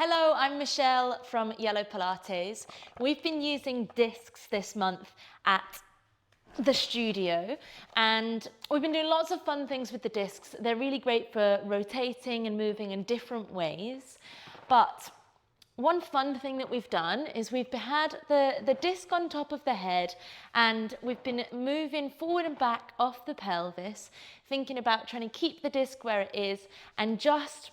Hello, I'm Michelle from Yellow Pilates. We've been using discs this month at the studio and we've been doing lots of fun things with the discs. They're really great for rotating and moving in different ways. But one fun thing that we've done is we've had the disc on top of the head and we've been moving forward and back off the pelvis, thinking about trying to keep the disc where it is and just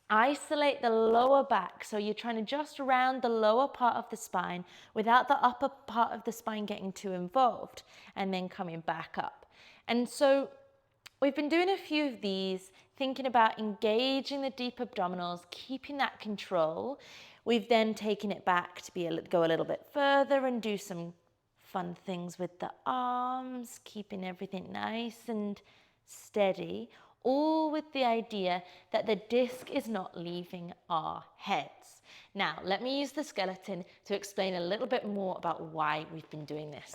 isolate the lower back. So you're trying to just round the lower part of the spine without the upper part of the spine getting too involved and then coming back up. And so we've been doing a few of these, thinking about engaging the deep abdominals, keeping that control. We've then taken it back to go a little bit further and do some fun things with the arms, keeping everything nice and steady, all with the idea that the disc is not leaving our heads. Now, let me use the skeleton to explain a little bit more about why we've been doing this.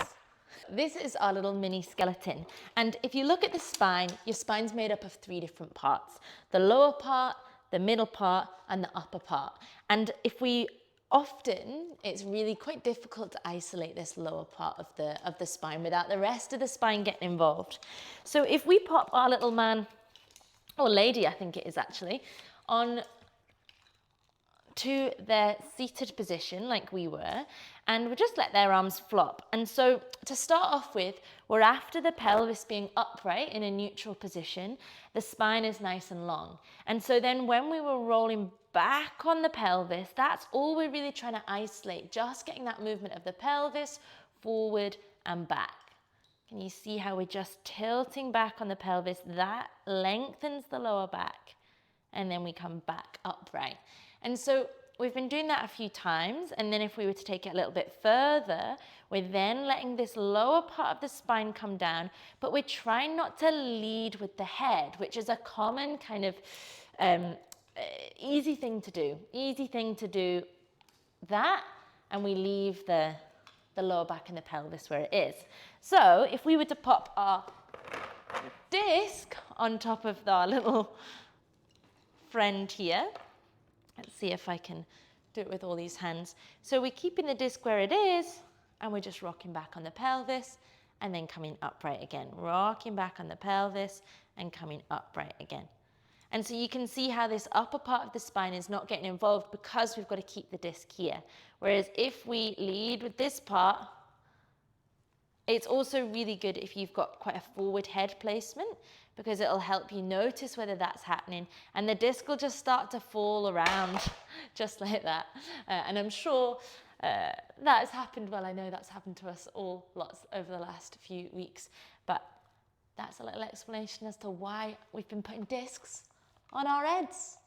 This is our little mini skeleton. And if you look at the spine, your spine's made up of three different parts: the lower part, the middle part, and the upper part. And it's really quite difficult to isolate this lower part of the spine without the rest of the spine getting involved. So if we pop our little man, or lady I think it is actually, on to their seated position like we were, and we'll just let their arms flop. And so to start off with, we're after the pelvis being upright in a neutral position, the spine is nice and long. And so then when we were rolling back on the pelvis, that's all we're really trying to isolate, just getting that movement of the pelvis forward and back. Can you see how we're just tilting back on the pelvis? That lengthens the lower back, and then we come back upright. And so we've been doing that a few times, and then if we were to take it a little bit further, we're then letting this lower part of the spine come down, but we're trying not to lead with the head, which is a common kind of easy thing to do. That, and we leave the lower back and the pelvis where it is. So if we were to pop our disc on top of our little friend here, let's see if I can do it with all these hands. So we're keeping the disc where it is, and we're just rocking back on the pelvis and then coming upright again. Rocking back on the pelvis and coming upright again. And so you can see how this upper part of the spine is not getting involved because we've got to keep the disc here. Whereas if we lead with this part, it's also really good if you've got quite a forward head placement, because it'll help you notice whether that's happening, and the disc will just start to fall around just like that. And I'm sure that has happened. Well, I know that's happened to us all lots over the last few weeks, but that's a little explanation as to why we've been putting discs on our heads.